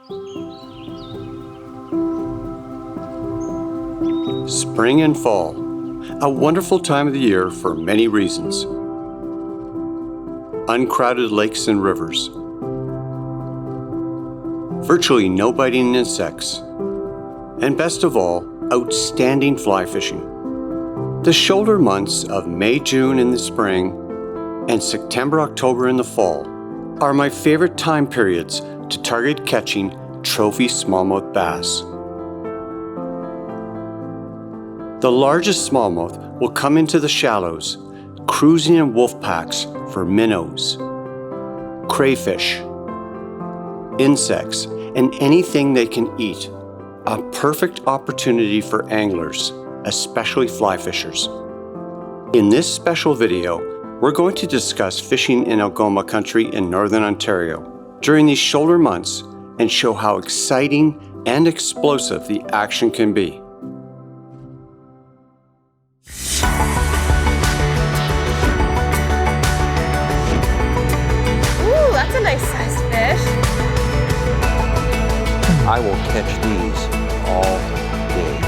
Spring and fall, a wonderful time of the year for many reasons. Uncrowded lakes and rivers. Virtually no biting insects. And best of all, outstanding fly fishing. The shoulder months of May, June in the spring and September, October in the fall are my favorite time periods to target catching trophy smallmouth bass. The largest smallmouth will come into the shallows, cruising in wolf packs for minnows, crayfish, insects, and anything they can eat. A perfect opportunity for anglers, especially fly fishers. In this special video, we're going to discuss fishing in Algoma country in Northern Ontario during these shoulder months and show how exciting and explosive the action can be. Ooh, that's a nice sized fish. I will catch these all day.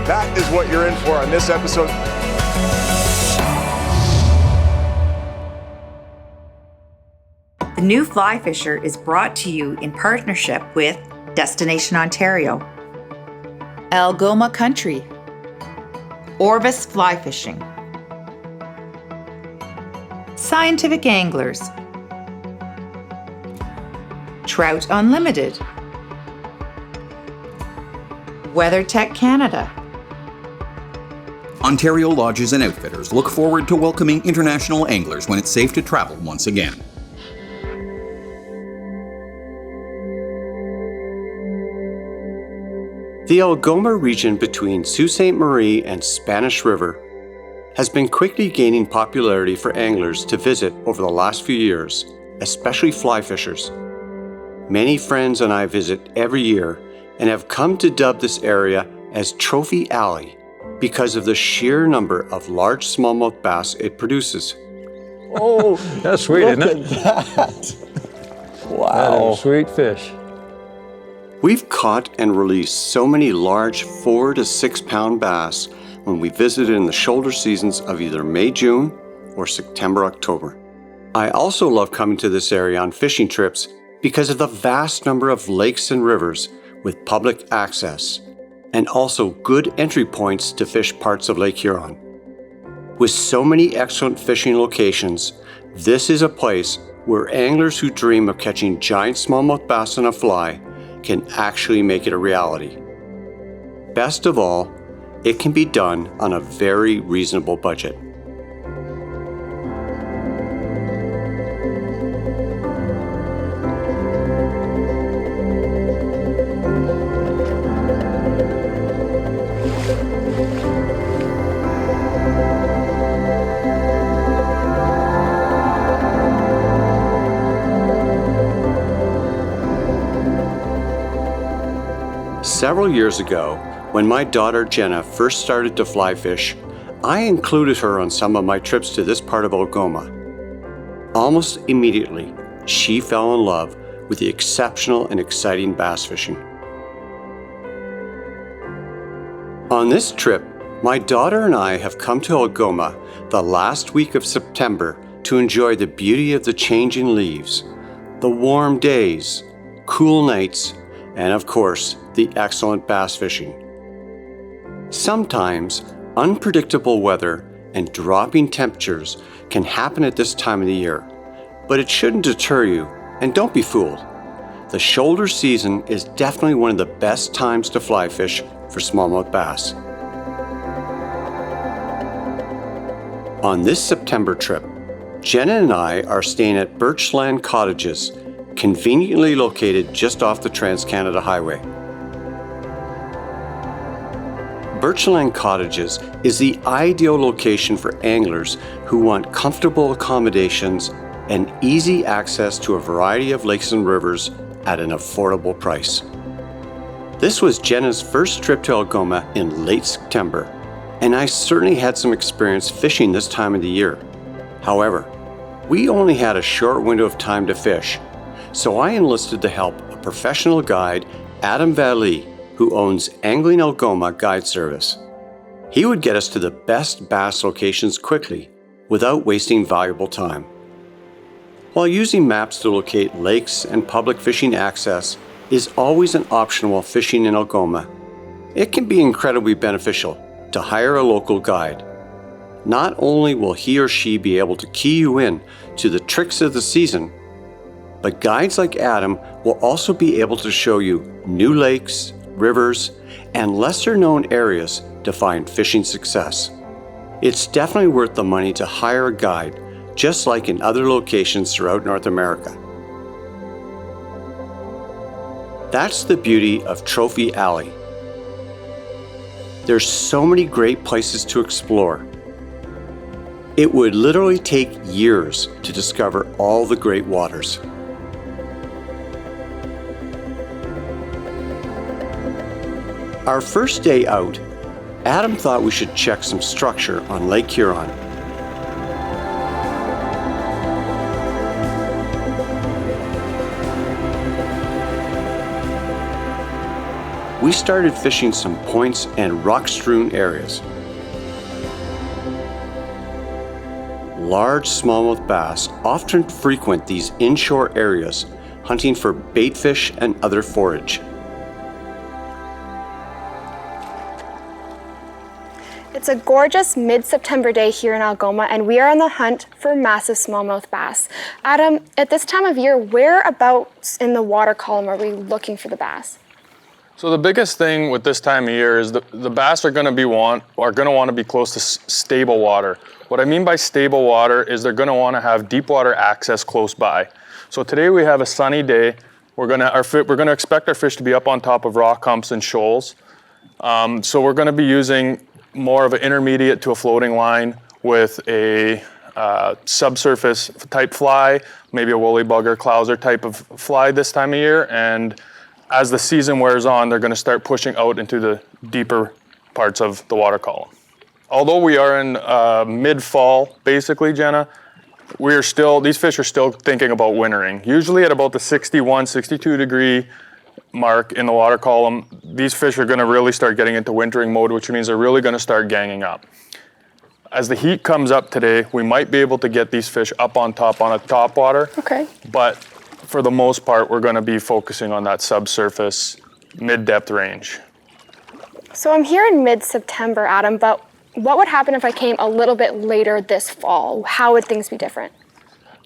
That is what you're in for on this episode. The New Fly Fisher is brought to you in partnership with Destination Ontario, Algoma Country, Orvis Fly Fishing, Scientific Anglers, Trout Unlimited, WeatherTech Canada. Ontario Lodges and Outfitters look forward to welcoming international anglers when it's safe to travel once again. The Algoma region between Sault Ste. Marie and Spanish River has been quickly gaining popularity for anglers to visit over the last few years, especially fly fishers. Many friends and I visit every year and have come to dub this area as Trophy Alley because of the sheer number of large smallmouth bass it produces. Oh, that's sweet, isn't it? Look at that. That Wow. is a sweet fish. We've caught and released so many large 4 to 6 pound bass when we visited in the shoulder seasons of either May, June, or September, October. I also love coming to this area on fishing trips because of the vast number of lakes and rivers with public access, and also good entry points to fish parts of Lake Huron. With so many excellent fishing locations, this is a place where anglers who dream of catching giant smallmouth bass on a fly can actually make it a reality. Best of all, it can be done on a very reasonable budget. Several years ago, when my daughter Jenna first started to fly fish, I included her on some of my trips to this part of Algoma. Almost immediately, she fell in love with the exceptional and exciting bass fishing. On this trip, my daughter and I have come to Algoma the last week of September to enjoy the beauty of the changing leaves, the warm days, cool nights, and of course, the excellent bass fishing. Sometimes, unpredictable weather and dropping temperatures can happen at this time of the year, but it shouldn't deter you, and don't be fooled. The shoulder season is definitely one of the best times to fly fish for smallmouth bass. On this September trip, Jenna and I are staying at Birchland Cottages, conveniently located just off the Trans-Canada Highway. Birchland Cottages is the ideal location for anglers who want comfortable accommodations and easy access to a variety of lakes and rivers at an affordable price. This was Jenna's first trip to Algoma in late September, and I certainly had some experience fishing this time of the year. However, we only had a short window of time to fish, so I enlisted the help of professional guide Adam Valley, who owns Angling Algoma Guide Service. He would get us to the best bass locations quickly, without wasting valuable time. While using maps to locate lakes and public fishing access is always an option while fishing in Algoma, it can be incredibly beneficial to hire a local guide. Not only will he or she be able to key you in to the tricks of the season, but guides like Adam will also be able to show you new lakes, rivers, and lesser known areas to find fishing success. It's definitely worth the money to hire a guide, just like in other locations throughout North America. That's the beauty of Trophy Alley. There's so many great places to explore. It would literally take years to discover all the great waters. Our first day out, Adam thought we should check some structure on Lake Huron. We started fishing some points and rock-strewn areas. Large smallmouth bass often frequent these inshore areas, hunting for bait fish and other forage. It's a gorgeous mid-September day here in Algoma, and we are on the hunt for massive smallmouth bass. Adam, at this time of year, whereabouts in the water column are we looking for the bass? So the biggest thing with this time of year is the bass are going to want to be close to stable water. What I mean by stable water is they're going to want to have deep water access close by. So today we have a sunny day. We're going to expect our fish to be up on top of rock humps and shoals. So we're going to be using more of an intermediate to a floating line with a subsurface type fly, maybe a woolly bugger, clouser type of fly this time of year. And as the season wears on, they're going to start pushing out into the deeper parts of the water column. Although we are in mid-fall, basically, Jenna, these fish are still thinking about wintering. Usually at about the 61, 62 degree mark in the water column, these fish are going to really start getting into wintering mode, which means they're really going to start ganging up. As the heat comes up today, we might be able to get these fish up on top on a topwater. Okay. But for the most part, we're going to be focusing on that subsurface mid-depth range. So I'm here in mid-September, Adam, but what would happen if I came a little bit later this fall? How would things be different?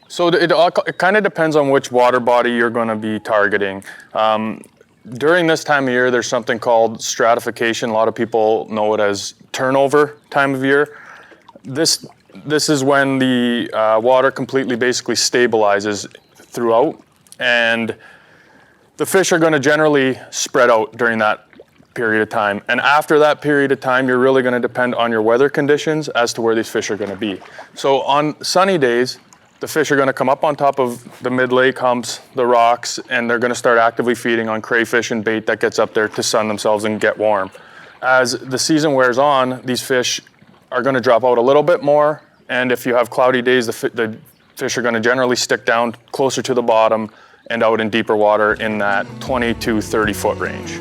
So it kind of depends on which water body you're going to be targeting. During this time of year, there's something called stratification. A lot of people know it as turnover time of year. This is when the water completely basically stabilizes throughout, and the fish are going to generally spread out during that period of time. And after that period of time, you're really going to depend on your weather conditions as to where these fish are going to be. So on sunny days, the fish are going to come up on top of the mid-lake humps, the rocks, and they're going to start actively feeding on crayfish and bait that gets up there to sun themselves and get warm. As the season wears on, these fish are going to drop out a little bit more, and if you have cloudy days, the fish are going to generally stick down closer to the bottom and out in deeper water in that 20 to 30 foot range.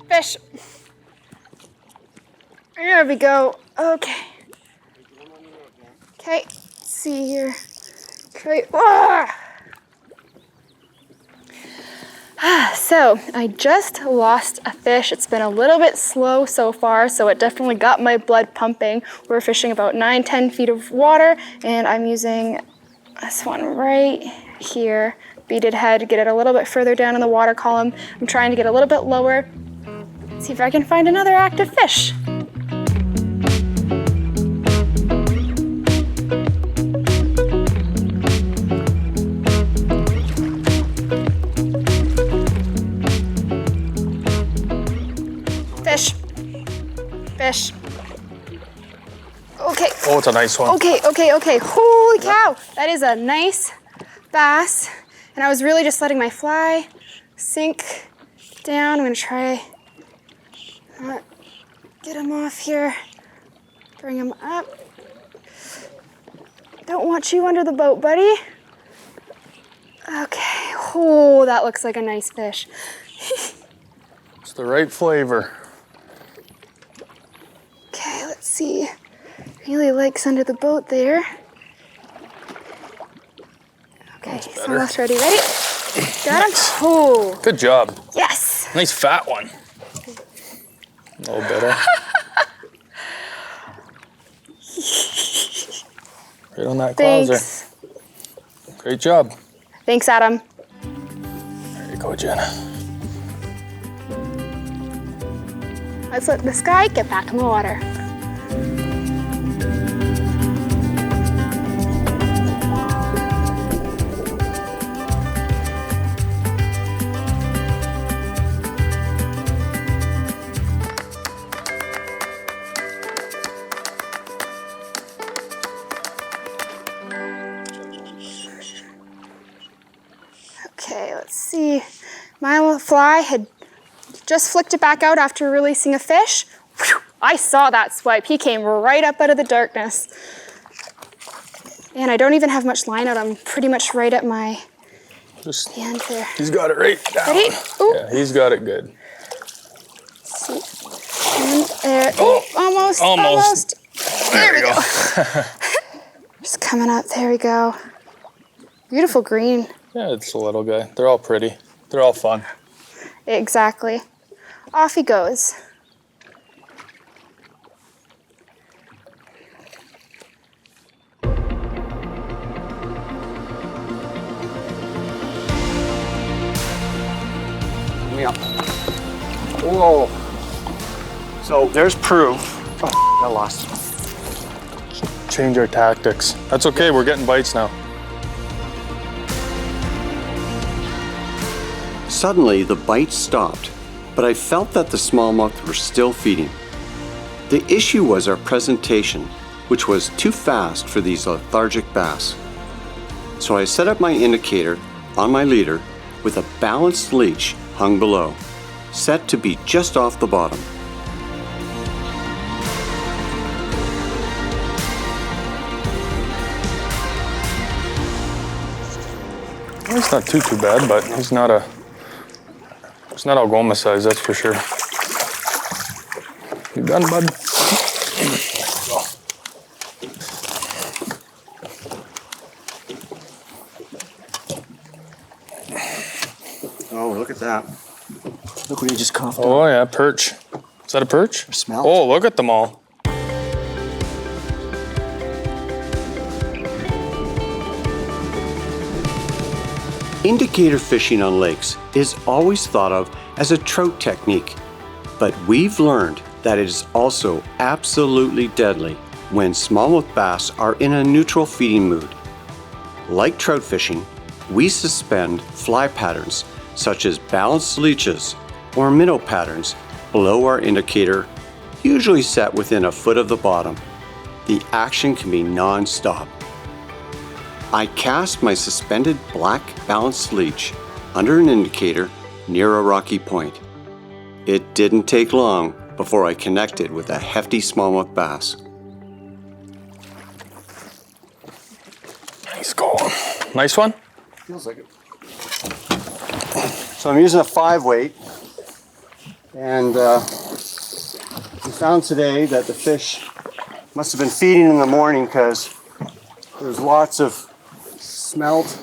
Fish. There we go. Okay. Okay. Let's see here. Okay. So I just lost a fish. It's been a little bit slow so far, so it definitely got my blood pumping. We're fishing about 9-10 feet of water, and I'm using this one right here. Beaded head to get it a little bit further down in the water column. I'm trying to get a little bit lower. See if I can find another active fish. Fish. Fish. Okay. Oh, it's a nice one. Okay. Holy cow. That is a nice bass. And I was really just letting my fly sink down. I'm gonna try get him off here. Bring him up. Don't want you under the boat, buddy. Okay. Oh, that looks like a nice fish. It's the right flavor. Okay, let's see. Really likes under the boat there. Okay, so almost ready. Ready? Got him? Oh, Good job. yes. Nice fat one. A little bitter. Right on that clouser. Thanks. Great job. Thanks, Adam. There you go, Jenna. Let's let this guy get back in the water. Okay, let's see. My fly had just flicked it back out after releasing a fish. Whew, I saw that swipe. He came right up out of the darkness. And I don't even have much line out. I'm pretty much right at my Just, hand there. he's got it right down. Ready? Ooh. Yeah, he's got it good. See. And there. Oh, almost. There we go. Just coming up. There we go. Beautiful green. Yeah, it's a little guy. They're all pretty. They're all fun. Exactly. Off he goes. Me up. Whoa. So there's proof. Oh, I lost it. Change our tactics. That's okay. We're getting bites now. Suddenly, the bite stopped, but I felt that the smallmouth were still feeding. The issue was our presentation, which was too fast for these lethargic bass. So I set up my indicator on my leader with a balanced leech hung below, set to be just off the bottom. He's not too bad, but he's not Algoma size, that's for sure. You done, bud? Oh, look at that. Look what he just coughed up. Oh yeah, perch. Is that a perch? Smelt. Oh, look at them all. Indicator fishing on lakes is always thought of as a trout technique, but we've learned that it is also absolutely deadly when smallmouth bass are in a neutral feeding mood. Like trout fishing, we suspend fly patterns such as balanced leeches or minnow patterns below our indicator, usually set within a foot of the bottom. The action can be non-stop. I cast my suspended black balanced leech under an indicator near a rocky point. It didn't take long before I connected with a hefty smallmouth bass. Nice going. Nice one? Feels like it. So I'm using a 5-weight, and we found today that the fish must have been feeding in the morning because there's lots of smelt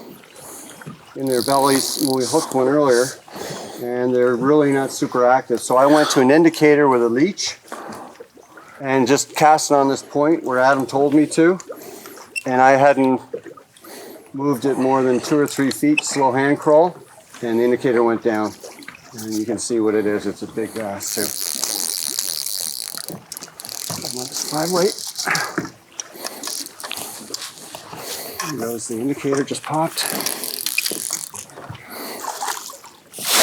in their bellies when we hooked one earlier, and they're really not super active. So I went to an indicator with a leech and just cast it on this point where Adam told me to, and I hadn't moved it more than 2 or 3 feet, slow hand crawl, and the indicator went down. And you can see what it is. It's a big bass too. I want this 5-weight. There goes the indicator, just popped.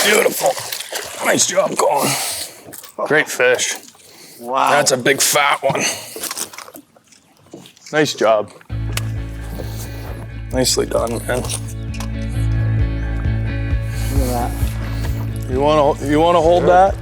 Beautiful. Nice job, Colin. Great fish. Wow. That's a big fat one. Nice job. Nicely done, man. Look at that. You wanna hold that?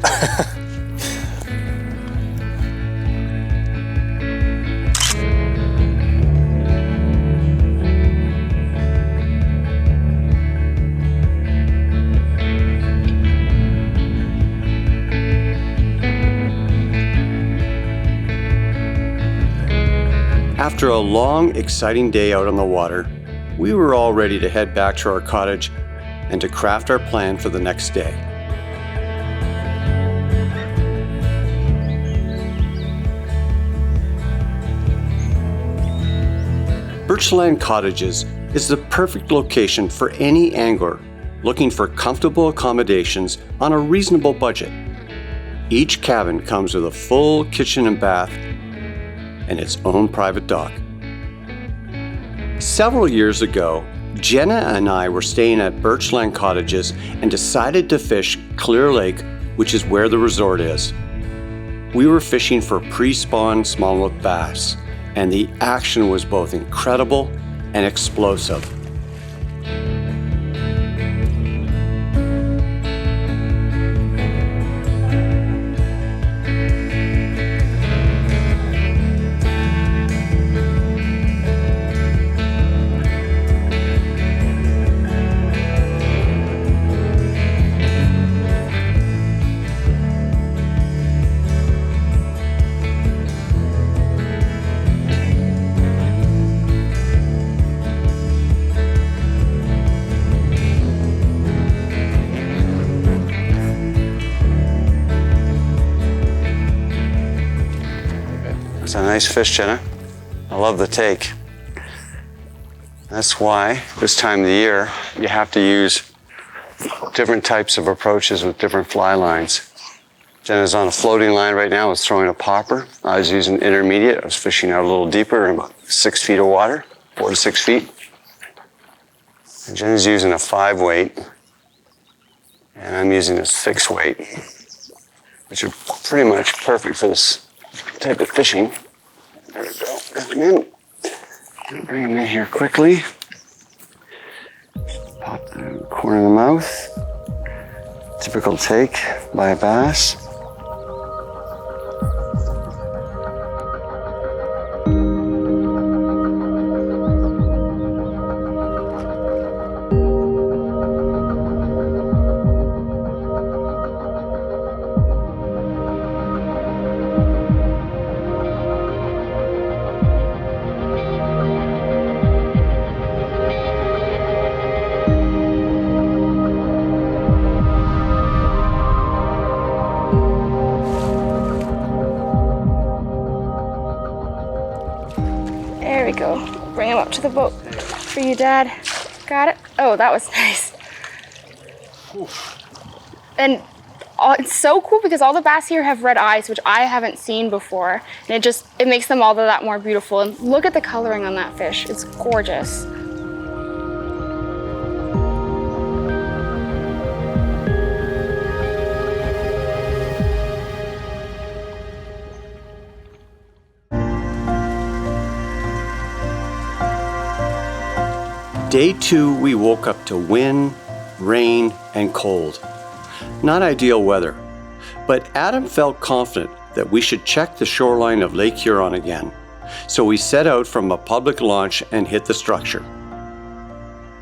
After a long, exciting day out on the water, we were all ready to head back to our cottage and to craft our plan for the next day. Birchland Cottages is the perfect location for any angler looking for comfortable accommodations on a reasonable budget. Each cabin comes with a full kitchen and bath and its own private dock. Several years ago, Jenna and I were staying at Birchland Cottages and decided to fish Clear Lake, which is where the resort is. We were fishing for pre-spawn smallmouth bass, and the action was both incredible and explosive. It's a nice fish, Jenna. I love the take. That's why this time of the year you have to use different types of approaches with different fly lines. Jenna's on a floating line right now, is throwing a popper. I was using intermediate. I was fishing out a little deeper in about 6 feet of water, 4 to 6 feet. And Jenna's using a 5 weight, and I'm using a 6 weight, which are pretty much perfect for this type of fishing. There we go. Got him in. Bring him in here quickly. Pop the corner of the mouth. Typical take by a bass. There we go. Bring him up to the boat for you, Dad. Got it? Oh, that was nice. And it's so cool because all the bass here have red eyes, which I haven't seen before. And it makes them all that more beautiful. And look at the coloring on that fish. It's gorgeous. Day 2, we woke up to wind, rain, and cold. Not ideal weather, but Adam felt confident that we should check the shoreline of Lake Huron again. So we set out from a public launch and hit the structure.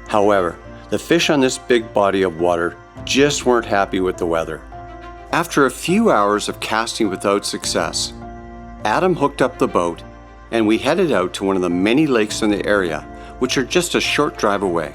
However, the fish on this big body of water just weren't happy with the weather. After a few hours of casting without success, Adam hooked up the boat and we headed out to one of the many lakes in the area, which are just a short drive away.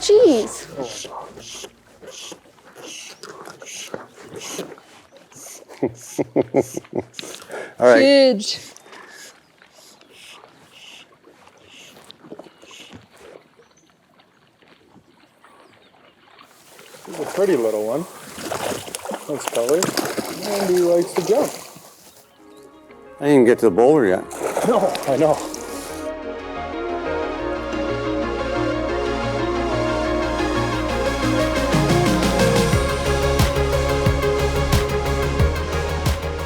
geez. All right. Huge. He's a pretty little one. Nice color. And he likes to jump. I didn't even get to the boulder yet. No, I know.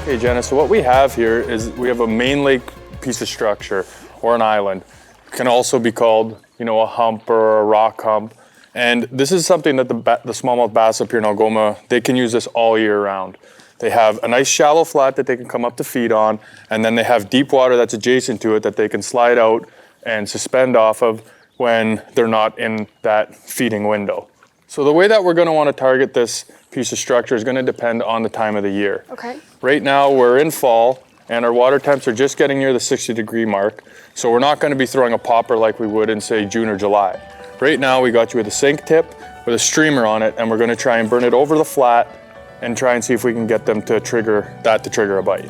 Okay, Jenna, so what we have here is we have a main lake piece of structure or an island. It can also be called, you know, a hump or a rock hump. And this is something that the smallmouth bass up here in Algoma, they can use this all year round. They have a nice shallow flat that they can come up to feed on, and then they have deep water that's adjacent to it that they can slide out and suspend off of when they're not in that feeding window. So the way that we're gonna wanna target this piece of structure is gonna depend on the time of the year. Okay. Right now we're in fall and our water temps are just getting near the 60-degree mark. So we're not gonna be throwing a popper like we would in say June or July. Right now we got you with a sink tip with a streamer on it, and we're gonna try and burn it over the flat and try and see if we can get them to trigger a bite.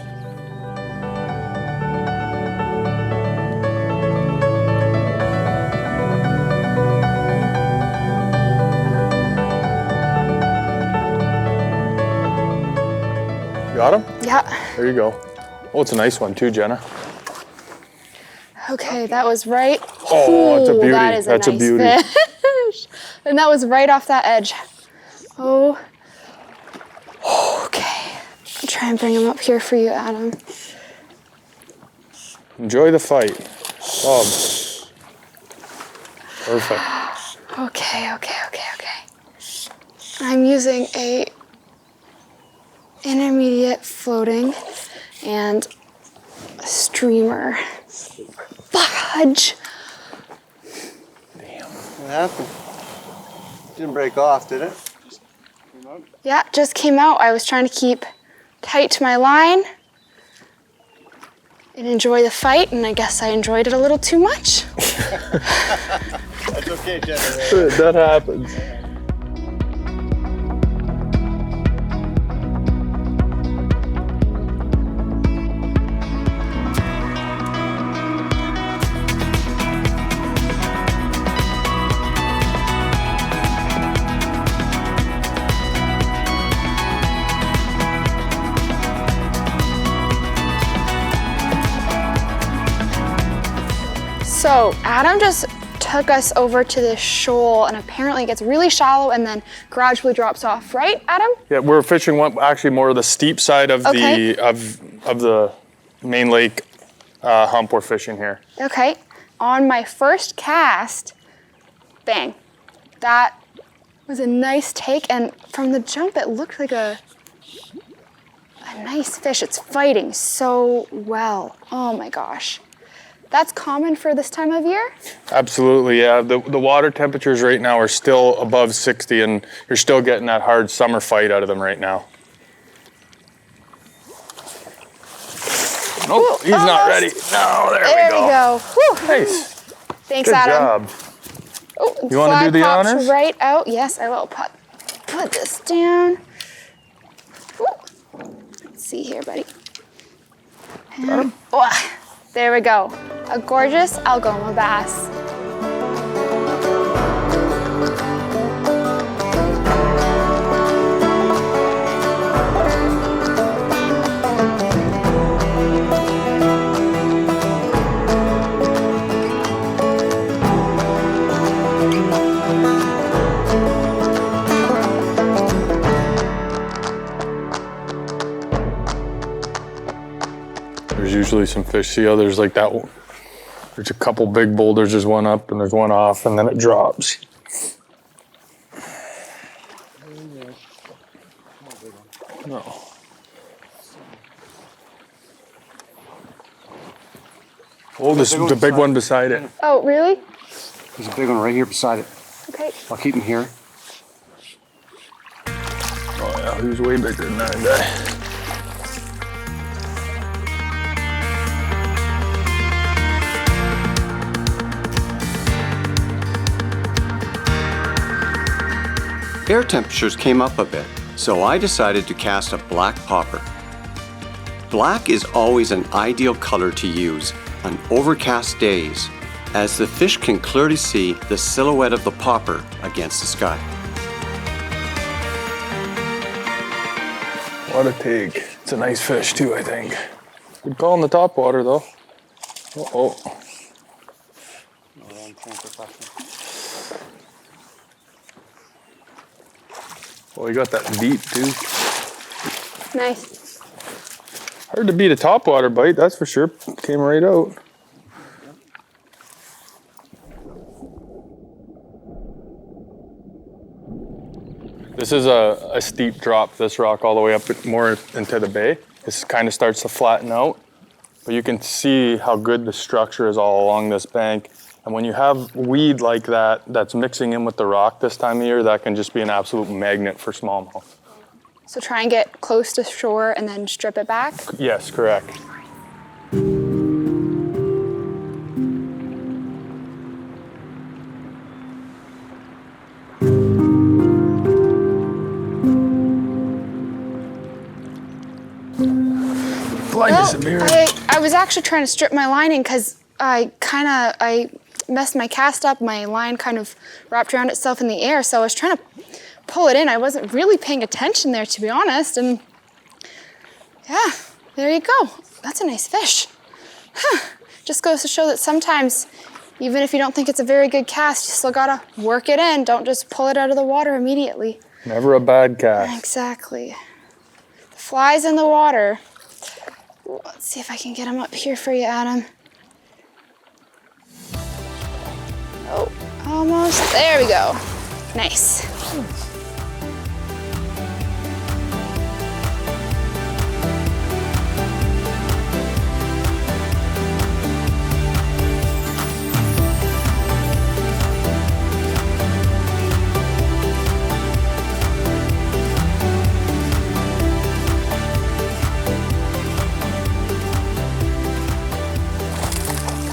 Got him? Yeah. There you go. Oh, it's a nice one too, Jenna. Okay, that was right. Oh, it's a beauty. That is That's a nice a beauty. fish. And that was right off that edge. Oh. Okay. I'll try and bring him up here for you, Adam. Enjoy the fight. Oh, perfect. Okay. I'm using a intermediate floating and a streamer. Fudge. What happened? Didn't break off, did it? Yeah, just came out. I was trying to keep tight to my line and enjoy the fight, and I guess I enjoyed it a little too much. That's okay, Jenna. That happens. So Adam just took us over to this shoal, and apparently it gets really shallow and then gradually drops off, right, Adam? Yeah, we're fishing actually more of the steep side of Okay. the main lake hump we're fishing here. Okay, on my first cast, bang. That was a nice take, and from the jump it looked like a nice fish. It's fighting so well. Oh my gosh. That's common for this time of year? Absolutely, yeah. The water temperatures right now are still above 60, and you're still getting that hard summer fight out of them right now. Nope, he's not ready. No, there we go. There we go. Whew. Nice. Thanks, Good Adam. job. Oh, You wanna flag do the pops honors? right out. Yes, I will put this down. Ooh. Let's see here, buddy. And, there we go. A gorgeous Algoma bass. There's usually some fish. See how there's like that one? There's a couple big boulders. There's one up and there's one off, and then it drops. No. Oh, this the big one beside it. Oh, really? There's a big one right here beside it. Okay. I'll keep him here. Oh yeah, he was way bigger than that guy. Air temperatures came up a bit, so I decided to cast a black popper. Black is always an ideal color to use on overcast days, as the fish can clearly see the silhouette of the popper against the sky. What a take. It's a nice fish too, I think. Good call on the topwater though. Uh-oh. Well, you got that beat too. Nice. Hard to beat a topwater bite, that's for sure. Came right out. This is a steep drop, this rock, all the way up more into the bay. This kind of starts to flatten out, but you can see how good the structure is all along this bank. And when you have weed like that, that's mixing in with the rock this time of year, that can just be an absolute magnet for smallmouth. So try and get close to shore and then strip it back? Yes, correct. I was actually trying to strip my lining because I messed my cast up. My line kind of wrapped around itself in the air, so I was trying to pull it in. I wasn't really paying attention there, to be honest, and yeah, there you go. That's a nice fish. Huh. Just goes to show that sometimes, even if you don't think it's a very good cast, you still gotta work it in. Don't just pull it out of the water immediately. Never a bad cast. Exactly. The fly's in the water. Let's see if I can get him up here for you, Adam. Oh, almost. There we go. Nice.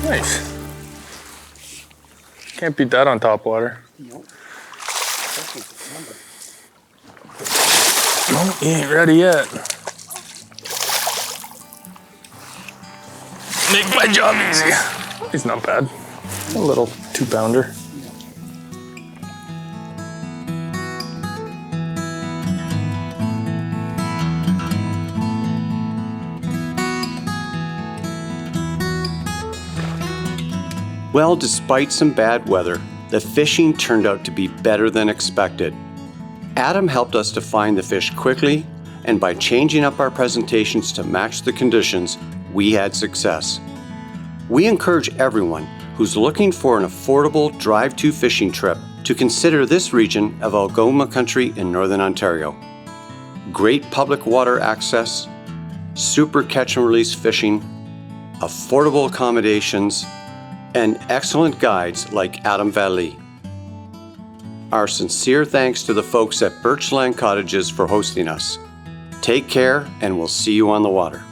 Nice. Can't beat that on topwater. Nope. No, he ain't ready yet. Make my job easy. He's not bad. A little 2-pounder. Well, despite some bad weather, the fishing turned out to be better than expected. Adam helped us to find the fish quickly, and by changing up our presentations to match the conditions, we had success. We encourage everyone who's looking for an affordable drive-to fishing trip to consider this region of Algoma country in Northern Ontario. Great public water access, super catch and release fishing, affordable accommodations, and excellent guides like Adam Valley. Our sincere thanks to the folks at Birchland Cottages for hosting us. Take care, and we'll see you on the water.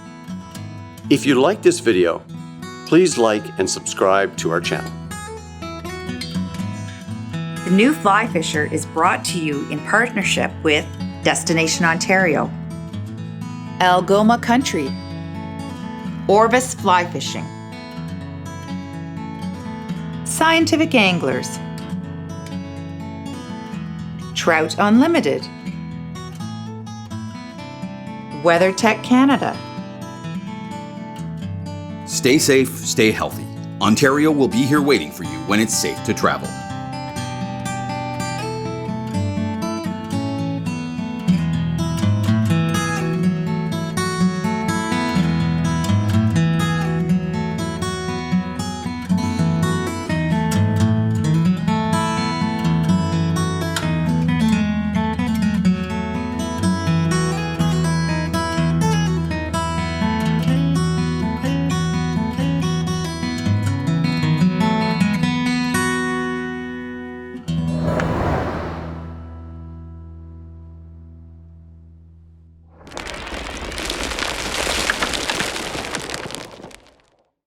If you like this video, please like and subscribe to our channel. The New Fly Fisher is brought to you in partnership with Destination Ontario, Algoma Country, Orvis Fly Fishing, Scientific Anglers, Trout Unlimited, WeatherTech Canada. Stay safe, stay healthy. Ontario will be here waiting for you when it's safe to travel.